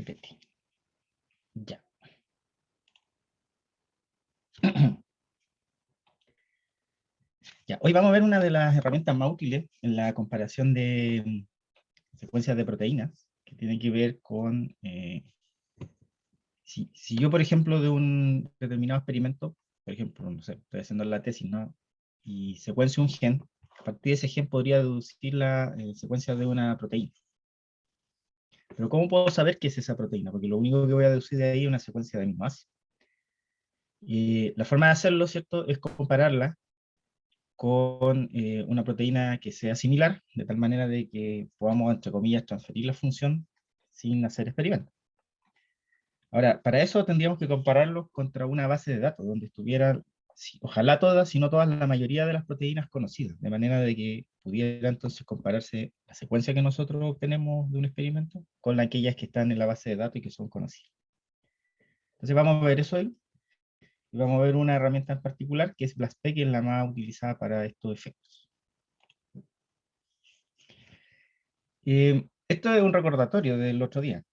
PPT. Ya. Ya. Hoy vamos a ver una de las herramientas más útiles en la comparación de secuencias de proteínas, que tiene que ver con, si yo, por ejemplo, de un determinado experimento, por ejemplo, no sé, estoy haciendo la tesis, ¿no? Y secuencio un gen, a partir de ese gen podría deducir la secuencia de una proteína. Pero ¿cómo puedo saber qué es esa proteína? Porque lo único que voy a deducir de ahí es una secuencia de aminoácidos. Y la forma de hacerlo, ¿cierto?, es compararla con una proteína que sea similar, de tal manera de que podamos, entre comillas, transferir la función sin hacer experimentos. Ahora, para eso tendríamos que compararlos contra una base de datos, donde estuvieran, ojalá todas, si no todas, la mayoría de las proteínas conocidas, de manera de que pudiera entonces compararse la secuencia que nosotros obtenemos de un experimento con aquellas que están en la base de datos y que son conocidas. Entonces vamos a ver eso hoy, y vamos a ver una herramienta en particular, que es BLASTP, que es la más utilizada para estos efectos. Esto es un recordatorio del otro día.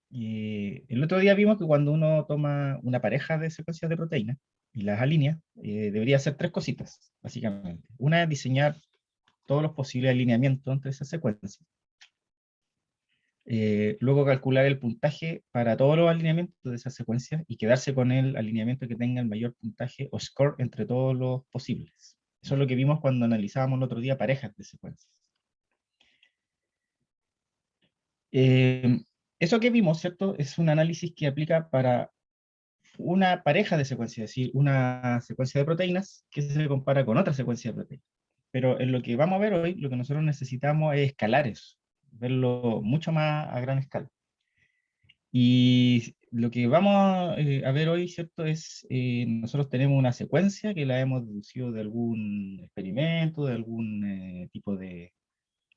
El otro día vimos que cuando uno toma una pareja de secuencias de proteínas y las alinea, debería hacer tres cositas, básicamente. Una es diseñar todos los posibles alineamientos entre esas secuencias. Luego calcular el puntaje para todos los alineamientos de esas secuencias y quedarse con el alineamiento que tenga el mayor puntaje o score entre todos los posibles. Eso es lo que vimos cuando analizábamos el otro día parejas de secuencias. Eso que vimos, ¿cierto? Es un análisis que aplica para una pareja de secuencias, es decir, una secuencia de proteínas que se compara con otra secuencia de proteínas. Pero en lo que vamos a ver hoy, lo que nosotros necesitamos es escalar eso, verlo mucho más a gran escala. Y lo que vamos a ver hoy, ¿cierto? Es, nosotros tenemos una secuencia que la hemos deducido de algún experimento, de algún tipo de,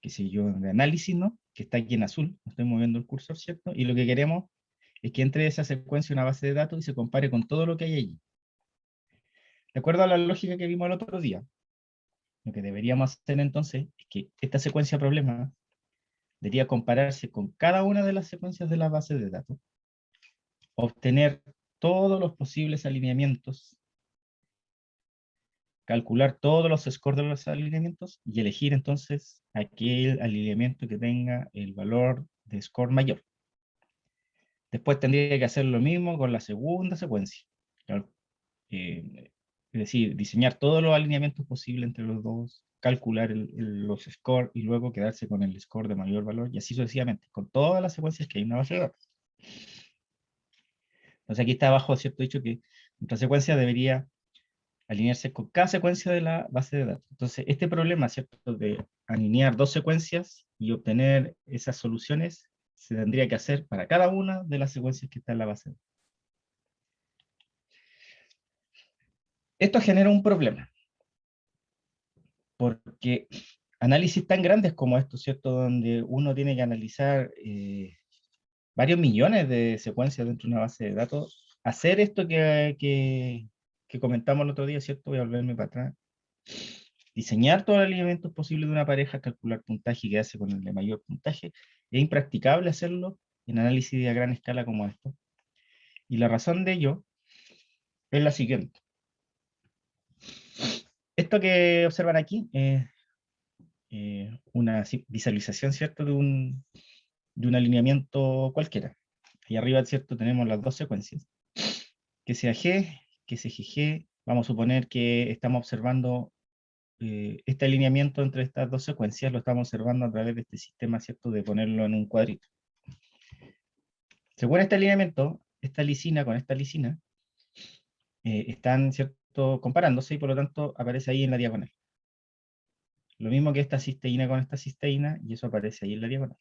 qué sé yo, de análisis, ¿no? Que está aquí en azul, estoy moviendo el cursor, ¿cierto? Y lo que queremos es que entre esa secuencia una base de datos y se compare con todo lo que hay allí. De acuerdo a la lógica que vimos el otro día, lo que deberíamos hacer entonces es que esta secuencia problema debería compararse con cada una de las secuencias de la base de datos, obtener todos los posibles alineamientos, calcular todos los scores de los alineamientos y elegir entonces aquel alineamiento que tenga el valor de score mayor. Después tendría que hacer lo mismo con la segunda secuencia. Es decir, diseñar todos los alineamientos posibles entre los dos, calcular los scores y luego quedarse con el score de mayor valor y así sucesivamente, con todas las secuencias que hay en una base de datos. Entonces aquí está abajo, ¿cierto? Dicho que nuestra secuencia debería alinearse con cada secuencia de la base de datos. Entonces este problema, ¿cierto? De alinear dos secuencias y obtener esas soluciones se tendría que hacer para cada una de las secuencias que está en la base de datos. Esto genera un problema, porque análisis tan grandes como estos, ¿cierto? Donde uno tiene que analizar varios millones de secuencias dentro de una base de datos, hacer esto que comentamos el otro día, ¿cierto? Voy a volverme para atrás. Diseñar todos los alineamientos posibles de una pareja, calcular puntaje y quedarse con el de mayor puntaje, es impracticable hacerlo en análisis a gran escala como esto. Y la razón de ello es la siguiente. Esto que observan aquí es una visualización, ¿cierto?, de un alineamiento cualquiera. Y arriba, ¿cierto?, tenemos las dos secuencias. Que sea G, que sea GG, vamos a suponer que estamos observando este alineamiento entre estas dos secuencias, lo estamos observando a través de este sistema, ¿cierto?, de ponerlo en un cuadrito. Según este alineamiento, esta lisina con esta lisina están, ¿cierto?, comparándose y por lo tanto aparece ahí en la diagonal. Lo mismo que esta cisteína con esta cisteína, y eso aparece ahí en la diagonal.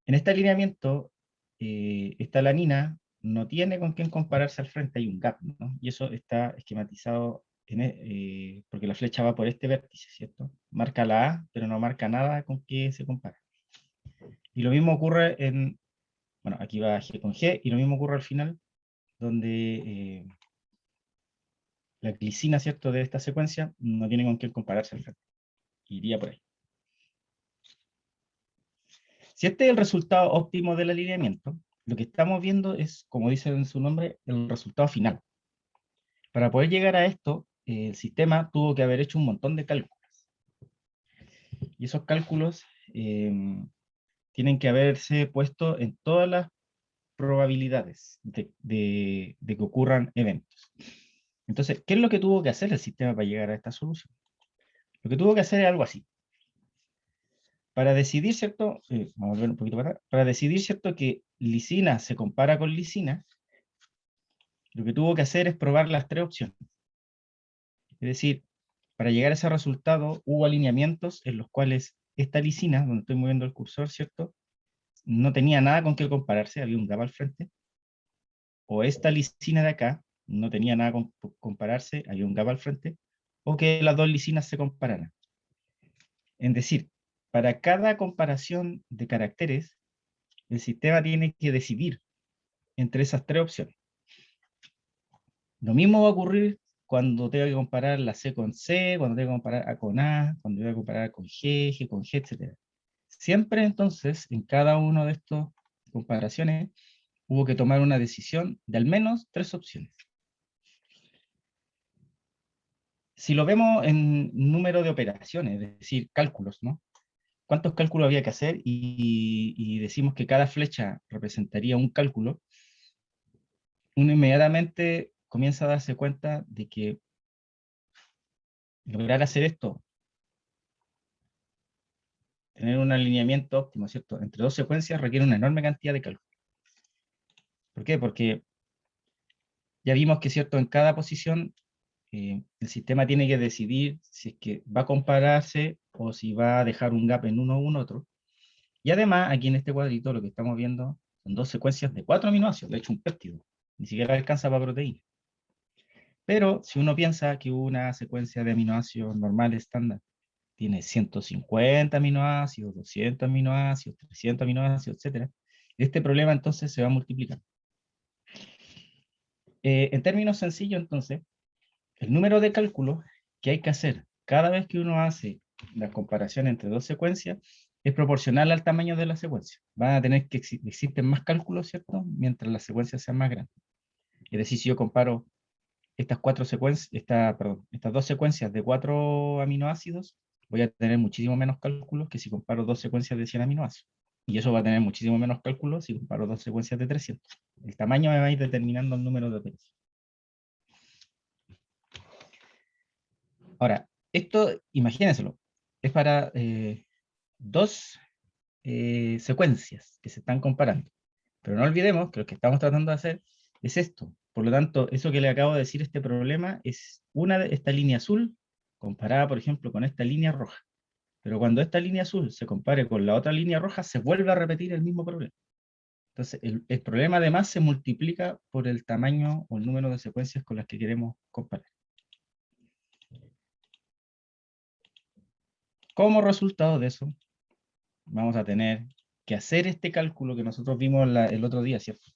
En este alineamiento, esta alanina no tiene con quién compararse al frente, hay un gap, ¿no? Y eso está esquematizado porque la flecha va por este vértice, ¿cierto? Marca la A, pero no marca nada con qué se compara. Y lo mismo ocurre en, bueno, aquí va G con G, y lo mismo ocurre al final, donde la glicina, ¿cierto?, de esta secuencia no tiene con quién compararse al frente. Iría por ahí. Si este es el resultado óptimo del alineamiento, lo que estamos viendo es, como dice en su nombre, el resultado final. Para poder llegar a esto, el sistema tuvo que haber hecho un montón de cálculos. Y esos cálculos tienen que haberse puesto en todas las probabilidades de que ocurran eventos. Entonces, ¿qué es lo que tuvo que hacer el sistema para llegar a esta solución? Lo que tuvo que hacer es algo así. Para decidir, ¿cierto? Vamos a ver un poquito para atrás. Para decidir, ¿cierto? Que lisina se compara con lisina, lo que tuvo que hacer es probar las tres opciones. Es decir, para llegar a ese resultado hubo alineamientos en los cuales esta lisina, donde estoy moviendo el cursor, ¿cierto? No tenía nada con qué compararse, había un gap al frente. O esta lisina de acá no tenía nada con compararse, había un gap al frente. O que las dos lisinas se compararan. Es decir, para cada comparación de caracteres, el sistema tiene que decidir entre esas tres opciones. Lo mismo va a ocurrir cuando tenga que comparar la C con C, cuando tenga que comparar A con A, cuando tenga que comparar con G, G con G, etc. Siempre entonces, en cada una de estas comparaciones, hubo que tomar una decisión de al menos tres opciones. Si lo vemos en número de operaciones, es decir, cálculos, ¿no? ¿Cuántos cálculos había que hacer? Y decimos que cada flecha representaría un cálculo, uno inmediatamente comienza a darse cuenta de que lograr hacer esto, tener un alineamiento óptimo, ¿cierto? Entre dos secuencias requiere una enorme cantidad de cálculos. ¿Por qué? Porque ya vimos que, ¿cierto? En cada posición el sistema tiene que decidir si es que va a compararse o si va a dejar un gap en uno u otro. Y además, aquí en este cuadrito lo que estamos viendo son dos secuencias de 4 aminoácidos, de hecho un péptido, ni siquiera alcanza para proteína. Pero si uno piensa que una secuencia de aminoácidos normal estándar tiene 150 aminoácidos, 200 aminoácidos, 300 aminoácidos, etc., este problema entonces se va a multiplicar. En términos sencillos, entonces, el número de cálculos que hay que hacer cada vez que uno hace la comparación entre dos secuencias es proporcional al tamaño de la secuencia. Van a tener que existen más cálculos, ¿cierto? Mientras las secuencias sean más grandes. Es decir, si yo comparo estas estas dos secuencias de 4 aminoácidos, voy a tener muchísimo menos cálculos que si comparo dos secuencias de 100 aminoácidos. Y eso va a tener muchísimo menos cálculos si comparo dos secuencias de 300. El tamaño me va a ir determinando el número de operaciones. Ahora, esto, imagínenselo, es para dos secuencias que se están comparando. Pero no olvidemos que lo que estamos tratando de hacer es esto. Por lo tanto, eso que le acabo de decir, este problema, es esta línea azul comparada, por ejemplo, con esta línea roja. Pero cuando esta línea azul se compare con la otra línea roja, se vuelve a repetir el mismo problema. Entonces, el problema además se multiplica por el tamaño o el número de secuencias con las que queremos comparar. Como resultado de eso, vamos a tener que hacer este cálculo que nosotros vimos el otro día, ¿cierto?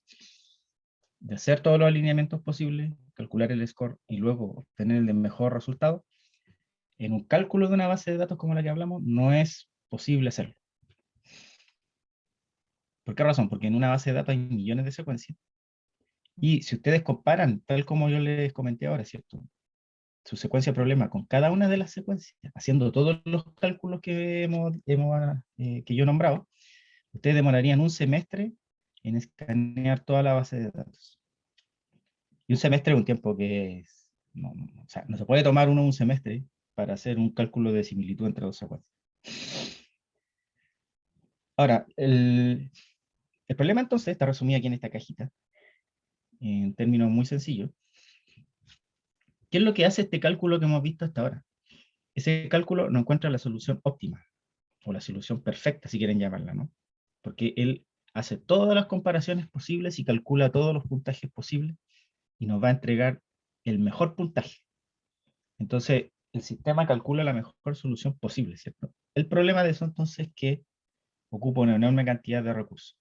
De hacer todos los alineamientos posibles, calcular el score y luego obtener el mejor resultado. En un cálculo de una base de datos como la que hablamos, no es posible hacerlo. ¿Por qué razón? Porque en una base de datos hay millones de secuencias. Y si ustedes comparan, tal como yo les comenté ahora, ¿cierto? Su secuencia de problema con cada una de las secuencias, haciendo todos los cálculos que que yo he nombrado, ustedes demorarían un semestre en escanear toda la base de datos. Y un semestre es un tiempo que es, o sea, no se puede tomar uno un semestre para hacer un cálculo de similitud entre dos secuencias. Ahora, el problema entonces está resumido aquí en esta cajita, en términos muy sencillos. ¿Qué es lo que hace este cálculo que hemos visto hasta ahora? Ese cálculo no encuentra la solución óptima, o la solución perfecta, si quieren llamarla, ¿no? Porque él hace todas las comparaciones posibles y calcula todos los puntajes posibles, y nos va a entregar el mejor puntaje. Entonces, el sistema calcula la mejor solución posible, ¿cierto? El problema de eso entonces es que ocupa una enorme cantidad de recursos.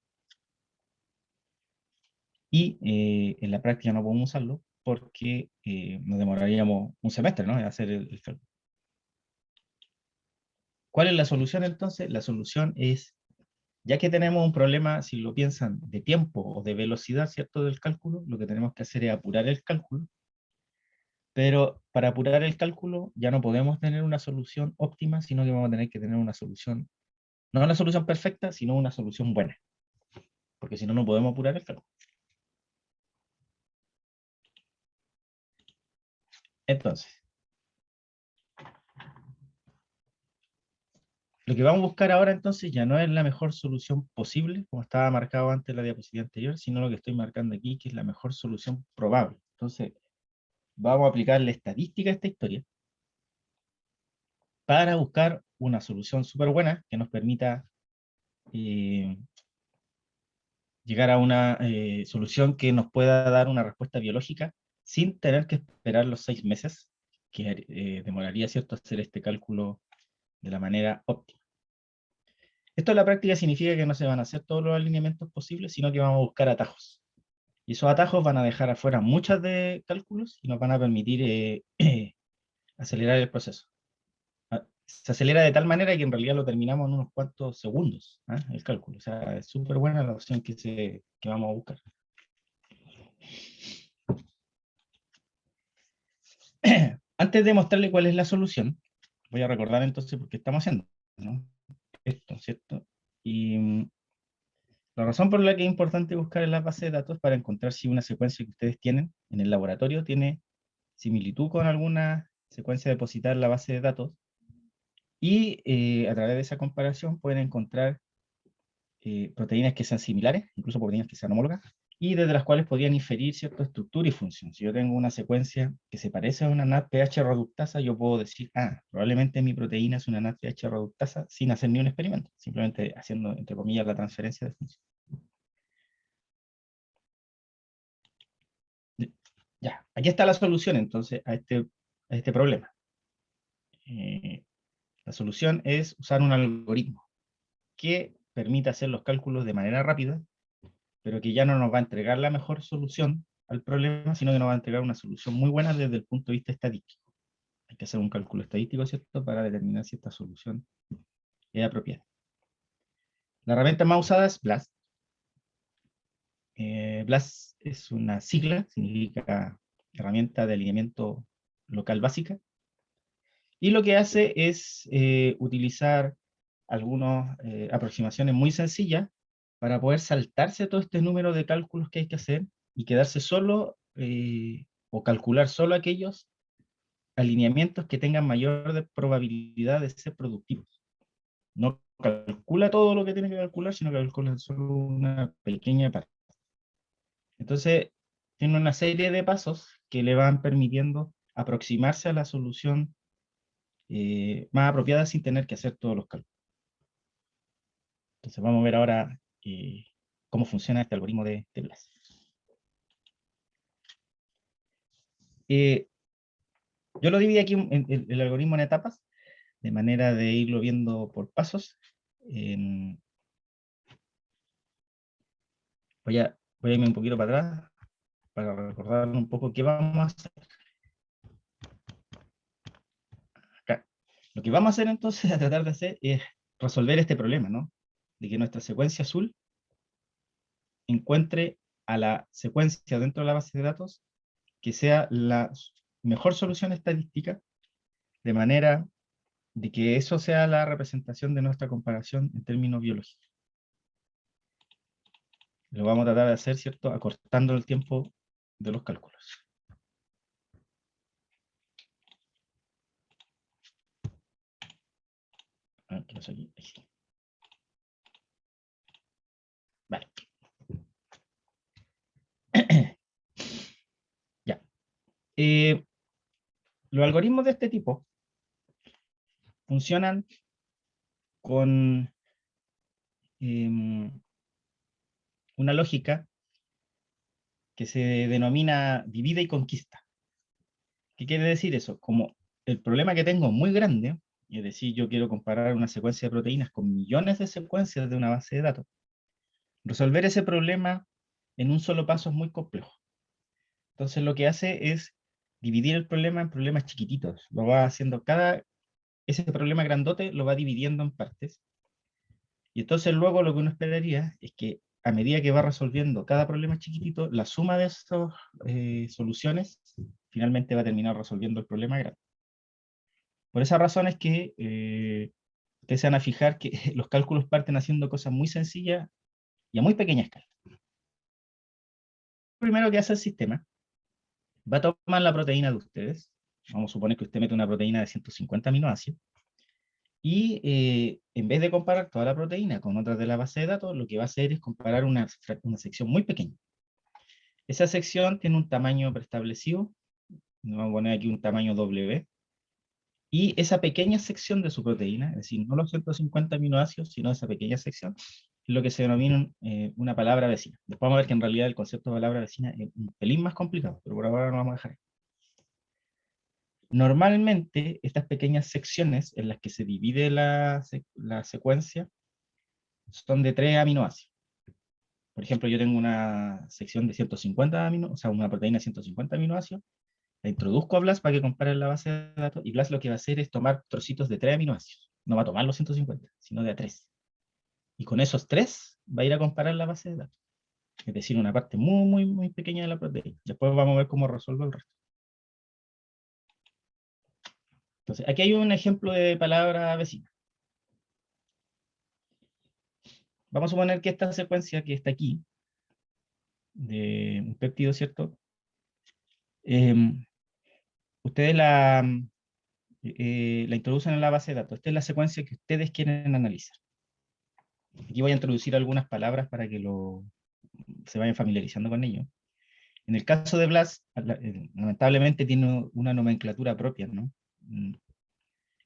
Y en la práctica no podemos usarlo porque nos demoraríamos un semestre, ¿no? En hacer el cálculo. ¿Cuál es la solución entonces? La solución es Ya que tenemos un problema, si lo piensan, de tiempo o de velocidad, ¿cierto?, del cálculo, lo que tenemos que hacer es apurar el cálculo, pero para apurar el cálculo ya no podemos tener una solución óptima, sino que vamos a tener que tener una solución, no una solución perfecta, sino una solución buena, porque si no, no podemos apurar el cálculo. Entonces, lo que vamos a buscar ahora entonces ya no es la mejor solución posible, como estaba marcado antes en la diapositiva anterior, sino lo que estoy marcando aquí, que es la mejor solución probable. Entonces, vamos a aplicarle estadística a esta historia para buscar una solución súper buena que nos permita eh, llegar a una solución que nos pueda dar una respuesta biológica sin tener que esperar los 6 meses que demoraría, ¿cierto?, hacer este cálculo de la manera óptima. Esto en la práctica significa que no se van a hacer todos los alineamientos posibles, sino que vamos a buscar atajos. Y esos atajos van a dejar afuera muchas de cálculos y nos van a permitir acelerar el proceso. Se acelera de tal manera que en realidad lo terminamos en unos cuantos segundos, el cálculo. O sea, es súper buena la opción que vamos a buscar. Antes de mostrarle cuál es la solución, voy a recordar entonces por qué estamos haciendo, ¿no?, esto, ¿cierto? Y la razón por la que es importante buscar en la base de datos para encontrar si una secuencia que ustedes tienen en el laboratorio tiene similitud con alguna secuencia depositada en la base de datos, y a través de esa comparación pueden encontrar proteínas que sean similares, incluso proteínas que sean homólogas, y desde las cuales podrían inferir cierta estructura y función. Si yo tengo una secuencia que se parece a una NADPH reductasa, yo puedo decir, probablemente mi proteína es una NADPH reductasa sin hacer ni un experimento, simplemente haciendo, entre comillas, la transferencia de función. Ya, aquí está la solución entonces a este problema. La solución es usar un algoritmo que permita hacer los cálculos de manera rápida, pero que ya no nos va a entregar la mejor solución al problema, sino que nos va a entregar una solución muy buena desde el punto de vista estadístico. Hay que hacer un cálculo estadístico, ¿cierto?, para determinar si esta solución es apropiada. La herramienta más usada es BLAST. BLAST es una sigla, significa herramienta de alineamiento local básica, y lo que hace es utilizar algunas aproximaciones muy sencillas para poder saltarse todo este número de cálculos que hay que hacer y quedarse solo o calcular solo aquellos alineamientos que tengan mayor probabilidad de ser productivos. No calcula todo lo que tiene que calcular, sino que calcula solo una pequeña parte. Entonces, tiene una serie de pasos que le van permitiendo aproximarse a la solución más apropiada sin tener que hacer todos los cálculos. Entonces vamos a ver ahora cómo funciona este algoritmo de BLAST. Yo lo dividí aquí en el algoritmo en etapas, de manera de irlo viendo por pasos. Voy a irme un poquito para atrás para recordar un poco qué vamos a hacer. Acá. Lo que vamos a hacer entonces, a tratar de hacer, es resolver este problema, ¿no?, de que nuestra secuencia azul encuentre a la secuencia dentro de la base de datos que sea la mejor solución estadística, de manera de que eso sea la representación de nuestra comparación en términos biológicos. Lo vamos a tratar de hacer, ¿cierto?, acortando el tiempo de los cálculos. ¿Qué pasó aquí? Vale. Ya. Los algoritmos de este tipo funcionan con una lógica que se denomina divide y conquista. ¿Qué quiere decir eso? Como el problema que tengo es muy grande, es decir, yo quiero comparar una secuencia de proteínas con millones de secuencias de una base de datos, resolver ese problema en un solo paso es muy complejo. Entonces lo que hace es dividir el problema en problemas chiquititos. Lo va haciendo ese problema grandote lo va dividiendo en partes, Y entonces luego lo que uno esperaría es que a medida que va resolviendo cada problema chiquitito, la suma de estas soluciones finalmente va a terminar resolviendo el problema grande. Por esa razón es que ustedes se van a fijar que los cálculos parten haciendo cosas muy sencillas y a muy pequeña escala. Lo primero que hace el sistema, va a tomar la proteína de ustedes, vamos a suponer que usted mete una proteína de 150 aminoácidos, y en vez de comparar toda la proteína con otras de la base de datos, lo que va a hacer es comparar una sección muy pequeña. Esa sección tiene un tamaño preestablecido, vamos a poner aquí un tamaño W, y esa pequeña sección de su proteína, es decir, no los 150 aminoácidos, sino esa pequeña sección, es lo que se denomina una palabra vecina. Después vamos a ver que en realidad el concepto de palabra vecina es un pelín más complicado, pero por ahora no vamos a dejar. Normalmente, estas pequeñas secciones en las que se divide la secuencia son de 3 aminoácidos. Por ejemplo, yo tengo una sección de 150 aminoácidos, o sea, una proteína de 150 aminoácidos, la introduzco a BLAST para que compare la base de datos, y BLAST lo que va a hacer es tomar trocitos de 3 aminoácidos. No va a tomar los 150, sino de a 3. Y con esos 3 va a ir a comparar la base de datos. Es decir, una parte muy, muy, muy pequeña de la proteína. Después vamos a ver cómo resuelve el resto. Entonces, aquí hay un ejemplo de palabra vecina. Vamos a suponer que esta secuencia que está aquí, de un péptido, ¿cierto? Ustedes la introducen en la base de datos. Esta es la secuencia que ustedes quieren analizar. Aquí voy a introducir algunas palabras para que se vayan familiarizando con ello. En el caso de BLAST, lamentablemente tiene una nomenclatura propia, ¿no?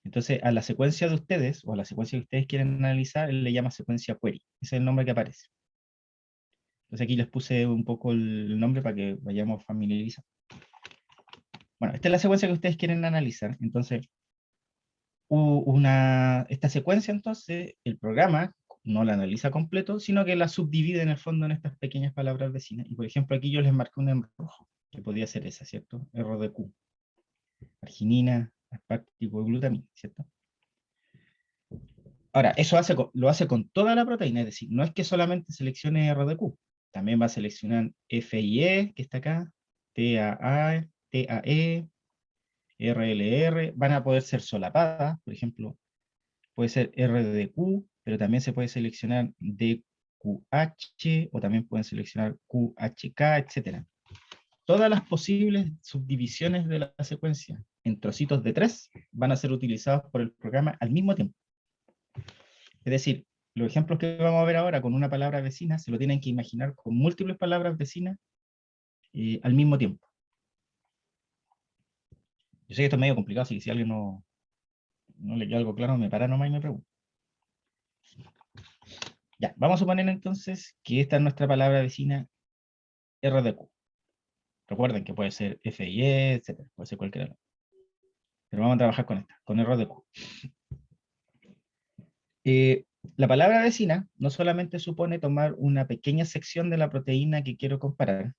Entonces, a la secuencia de ustedes, o a la secuencia que ustedes quieren analizar, él le llama secuencia query. Ese es el nombre que aparece. Entonces aquí les puse un poco el nombre para que vayamos familiarizando. Bueno, esta es la secuencia que ustedes quieren analizar. Entonces, esta secuencia, entonces, el programa no la analiza completo, sino que la subdivide en el fondo en estas pequeñas palabras vecinas. Y por ejemplo, aquí yo les marqué una en rojo, que podría ser esa, ¿cierto? RDQ. Arginina, aspartico y glutamina, ¿cierto? Ahora, eso lo hace con toda la proteína, es decir, no es que solamente seleccione RDQ, también va a seleccionar FIE, que está acá, TAA, TAE, RLR, van a poder ser solapadas, por ejemplo, puede ser RDQ, pero también se puede seleccionar DQH, o también pueden seleccionar QHK, etc. Todas las posibles subdivisiones de la secuencia en trocitos de 3 van a ser utilizados por el programa al mismo tiempo. Es decir, los ejemplos que vamos a ver ahora con una palabra vecina se lo tienen que imaginar con múltiples palabras vecinas al mismo tiempo. Yo sé que esto es medio complicado, así que si alguien no le queda algo claro, me para nomás y me pregunta. Ya, vamos a suponer entonces que esta es nuestra palabra vecina RDQ. Recuerden que puede ser FIE, etc. Puede ser cualquiera. Pero vamos a trabajar con esta, con RDQ. La palabra vecina no solamente supone tomar una pequeña sección de la proteína que quiero comparar,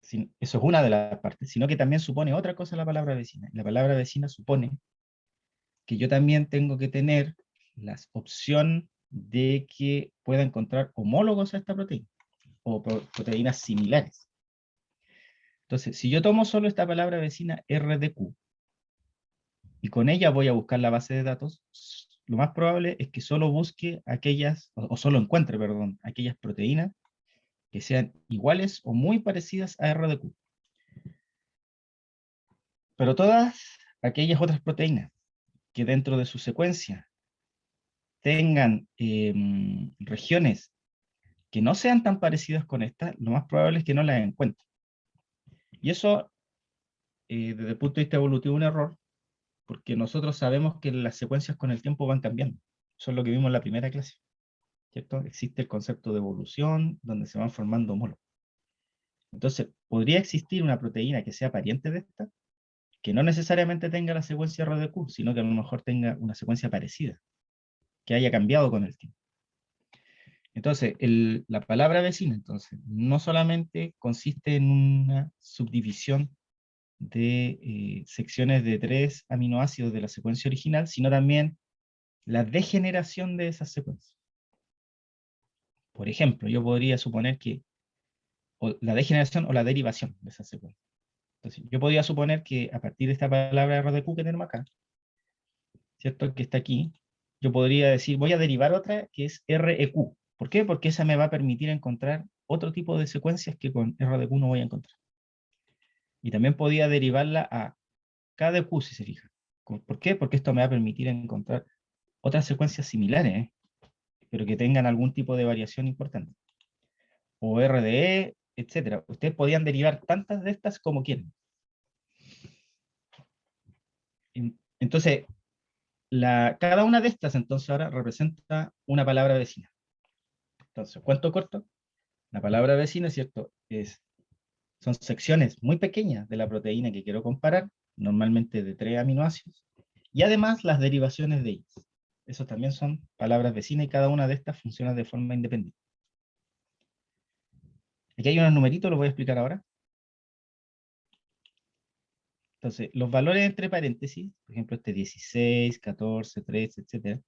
eso es una de las partes, sino que también supone otra cosa la palabra vecina. La palabra vecina supone que yo también tengo que tener la opción de que pueda encontrar homólogos a esta proteína, o proteínas similares. Entonces, si yo tomo solo esta palabra vecina RDQ, y con ella voy a buscar la base de datos, lo más probable es que solo busque aquellas, o solo encuentre, perdón, aquellas proteínas que sean iguales o muy parecidas a RDQ. Pero todas aquellas otras proteínas que dentro de su secuencia tengan regiones que no sean tan parecidas con esta, lo más probable es que no las encuentre. Y eso, desde el punto de vista evolutivo, es un error, porque nosotros sabemos que las secuencias con el tiempo van cambiando. Eso es lo que vimos en la primera clase, ¿cierto? Existe el concepto de evolución, donde se van formando homólogos. Entonces, podría existir una proteína que sea pariente de esta, que no necesariamente tenga la secuencia RDQ, sino que a lo mejor tenga una secuencia parecida, que haya cambiado con el tiempo. Entonces, la palabra vecina, entonces, no solamente consiste en una subdivisión de secciones de 3 aminoácidos de la secuencia original, sino también la degeneración de esas secuencias. Por ejemplo, yo podría suponer que o la degeneración o la derivación de esa secuencia. Entonces, yo podría suponer que a partir de esta palabra RDQ que tenemos acá, ¿cierto? Que está aquí, yo podría decir, voy a derivar otra que es REQ. ¿Por qué? Porque esa me va a permitir encontrar otro tipo de secuencias que con RDQ no voy a encontrar. Y también podría derivarla a KDQ, si se fija. ¿Por qué? Porque esto me va a permitir encontrar otras secuencias similares, pero que tengan algún tipo de variación importante. O RDE, etcétera. Ustedes podían derivar tantas de estas como quieran. Entonces, cada una de estas entonces ahora representa una palabra vecina. Entonces, cuento corto, la palabra vecina, ¿cierto? Son secciones muy pequeñas de la proteína que quiero comparar, normalmente de 3 aminoácidos, y además las derivaciones de ellas. Esos también son palabras vecinas y cada una de estas funciona de forma independiente. Aquí hay unos numeritos, los voy a explicar ahora. Entonces, los valores entre paréntesis, por ejemplo, este 16, 14, 13, etc.,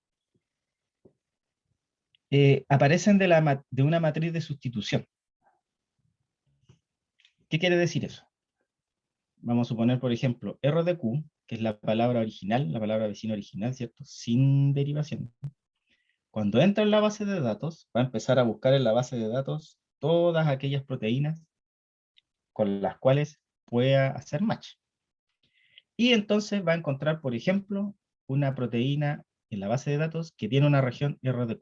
aparecen de una matriz de sustitución. ¿Qué quiere decir eso? Vamos a suponer, por ejemplo, R de Q, que es la palabra original, la palabra vecino original, ¿cierto? Sin derivación. Cuando entra en la base de datos, va a empezar a buscar en la base de datos todas aquellas proteínas con las cuales pueda hacer match. Y entonces va a encontrar, por ejemplo, una proteína en la base de datos que tiene una región RDQ.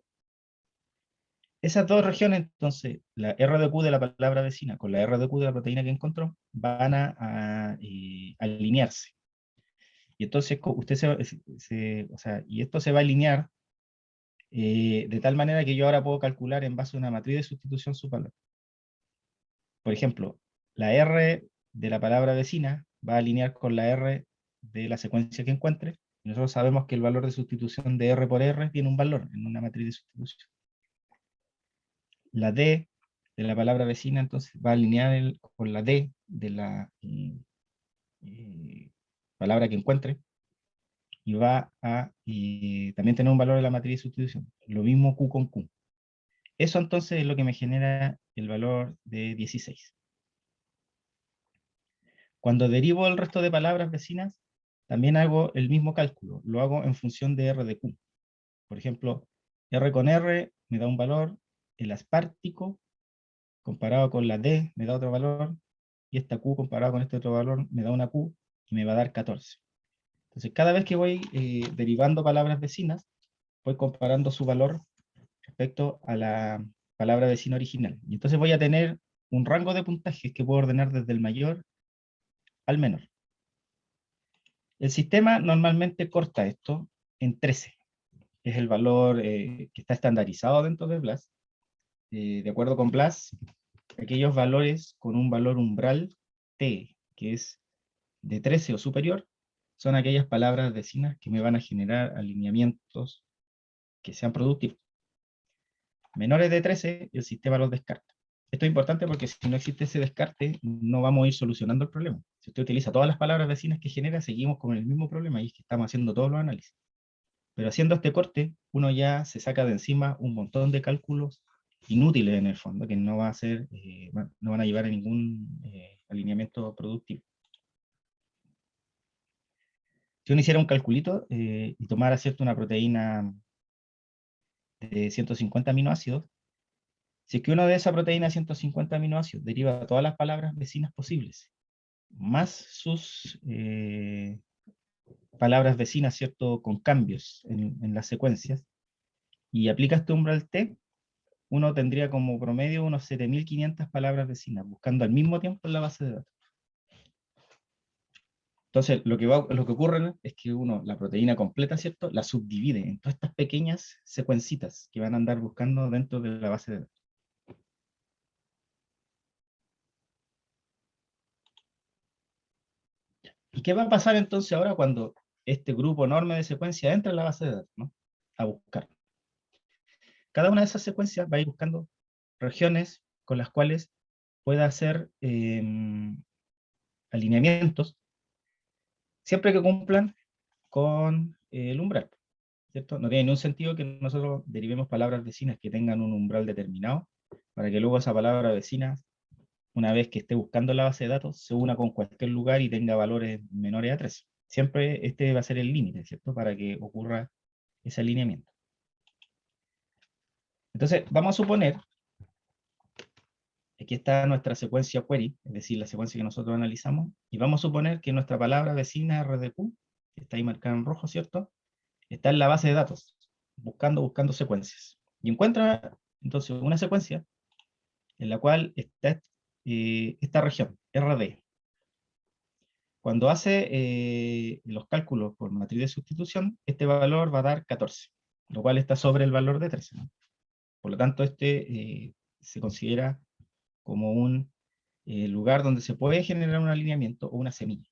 Esas dos regiones, entonces, la RDQ de la palabra vecina con la RDQ de la proteína que encontró, van a alinearse. Y entonces usted o sea, y esto se va a alinear de tal manera que yo ahora puedo calcular en base a una matriz de sustitución su valor. Por ejemplo, la R de la palabra vecina va a alinear con la R de la secuencia que encuentre. Y nosotros sabemos que el valor de sustitución de R por R tiene un valor en una matriz de sustitución. La D de la palabra vecina entonces va a alinear con la D de la palabra que encuentre y va a también tener un valor en la matriz de sustitución. Lo mismo Q con Q. Eso entonces es lo que me genera el valor de 16. Cuando derivo el resto de palabras vecinas, también hago el mismo cálculo. Lo hago en función de R de Q. Por ejemplo, R con R me da un valor, el aspartico comparado con la D me da otro valor, y esta Q comparado con este otro valor me da una Q y me va a dar 14. Entonces, cada vez que voy derivando palabras vecinas, voy comparando su valor respecto a la palabra vecina original. Y entonces voy a tener un rango de puntajes que puedo ordenar desde el mayor al menor. El sistema normalmente corta esto en 13. Es el valor que está estandarizado dentro de BLAS. De acuerdo con BLAS, aquellos valores con un valor umbral T, que es de 13 o superior, son aquellas palabras vecinas que me van a generar alineamientos que sean productivos. Menores de 13, el sistema los descarta. Esto es importante porque si no existe ese descarte, no vamos a ir solucionando el problema. Si usted utiliza todas las palabras vecinas que genera, seguimos con el mismo problema, y es que estamos haciendo todos los análisis. Pero haciendo este corte, uno ya se saca de encima un montón de cálculos inútiles en el fondo, que no, no van a llevar a ningún alineamiento productivo. Si uno hiciera un calculito y tomara, ¿cierto?, una proteína de 150 aminoácidos, si es que uno de esa proteína de 150 aminoácidos deriva todas las palabras vecinas posibles, más sus palabras vecinas, ¿cierto?, con cambios en las secuencias, y aplica este umbral T, uno tendría como promedio unos 7.500 palabras vecinas, buscando al mismo tiempo en la base de datos. Entonces, lo que ocurre es que uno, la proteína completa, ¿cierto?, la subdivide en todas estas pequeñas secuencitas que van a andar buscando dentro de la base de datos. ¿Y qué va a pasar entonces ahora cuando este grupo enorme de secuencias entra en la base de datos, ¿no?, a buscar? Cada una de esas secuencias va a ir buscando regiones con las cuales pueda hacer alineamientos, siempre que cumplan con el umbral. ¿cierto? No tiene ningún sentido que nosotros derivemos palabras vecinas que tengan un umbral determinado, para que luego esa palabra vecina, una vez que esté buscando la base de datos, se una con cualquier lugar y tenga valores menores a 13. Siempre este va a ser el límite, ¿cierto? Para que ocurra ese alineamiento. Entonces, vamos a suponer, aquí está nuestra secuencia query, es decir, la secuencia que nosotros analizamos, y vamos a suponer que nuestra palabra vecina RDQ, que está ahí marcada en rojo, ¿cierto? Está en la base de datos, buscando secuencias. Y encuentra entonces una secuencia en la cual está esta región, RD. Cuando hace los cálculos por matriz de sustitución, este valor va a dar 14, lo cual está sobre el valor de 13, ¿no? Por lo tanto, se considera como un lugar donde se puede generar un alineamiento o una semilla.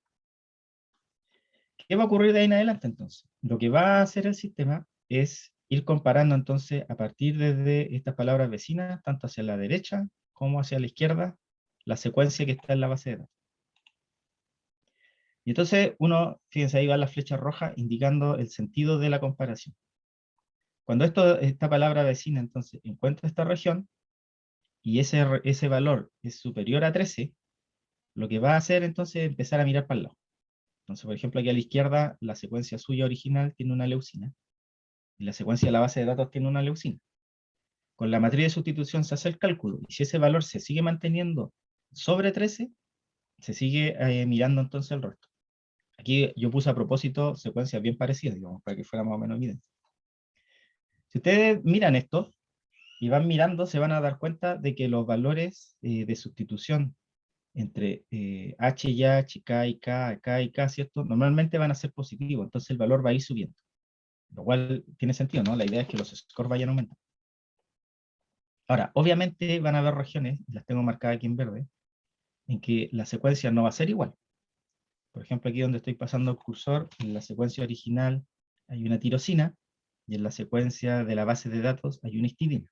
¿Qué va a ocurrir de ahí en adelante entonces? Lo que va a hacer el sistema es ir comparando entonces a partir de estas palabras vecinas, tanto hacia la derecha como hacia la izquierda, la secuencia que está en la base de datos. Y entonces uno, fíjense, ahí va la flecha roja indicando el sentido de la comparación. Cuando esta palabra vecina entonces encuentra esta región y ese valor es superior a 13, lo que va a hacer entonces es empezar a mirar para el lado. Entonces, por ejemplo, aquí a la izquierda, la secuencia suya original tiene una leucina, y la secuencia de la base de datos tiene una leucina. Con la matriz de sustitución se hace el cálculo, y si ese valor se sigue manteniendo sobre 13, se sigue mirando entonces el resto. Aquí yo puse a propósito secuencias bien parecidas, digamos, para que fuera más o menos evidente. Si ustedes miran esto, y van mirando, se van a dar cuenta de que los valores de sustitución entre H y H, K y K, K y K, ¿cierto? Normalmente van a ser positivos, entonces el valor va a ir subiendo. Lo cual tiene sentido, ¿no? La idea es que los scores vayan aumentando. Ahora, obviamente van a haber regiones, las tengo marcadas aquí en verde, en que la secuencia no va a ser igual. Por ejemplo, aquí donde estoy pasando el cursor, en la secuencia original hay una tirosina, y en la secuencia de la base de datos hay una histidina.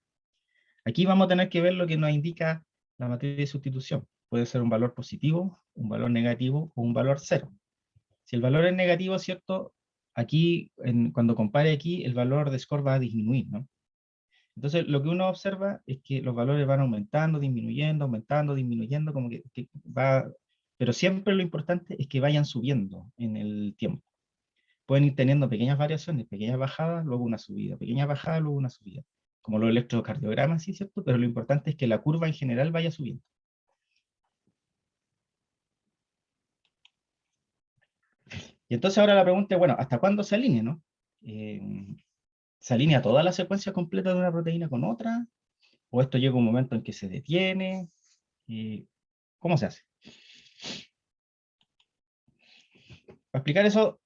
Aquí vamos a tener que ver lo que nos indica la matriz de sustitución. Puede ser un valor positivo, un valor negativo o un valor cero. Si el valor es negativo, ¿cierto? Aquí, cuando compare aquí, el valor de score va a disminuir, ¿no? Entonces, lo que uno observa es que los valores van aumentando, disminuyendo, como que va... Pero siempre lo importante es que vayan subiendo en el tiempo. Pueden ir teniendo pequeñas variaciones, pequeñas bajadas, luego una subida, pequeñas bajadas, luego una subida. Como los electrocardiogramas, ¿sí, cierto? Pero lo importante es que la curva en general vaya subiendo. Y entonces ahora la pregunta es, bueno, ¿hasta cuándo se alinea, no? ¿Se alinea toda la secuencia completa de una proteína con otra? ¿O esto llega un momento en que se detiene? ¿Cómo se hace? Para explicar eso,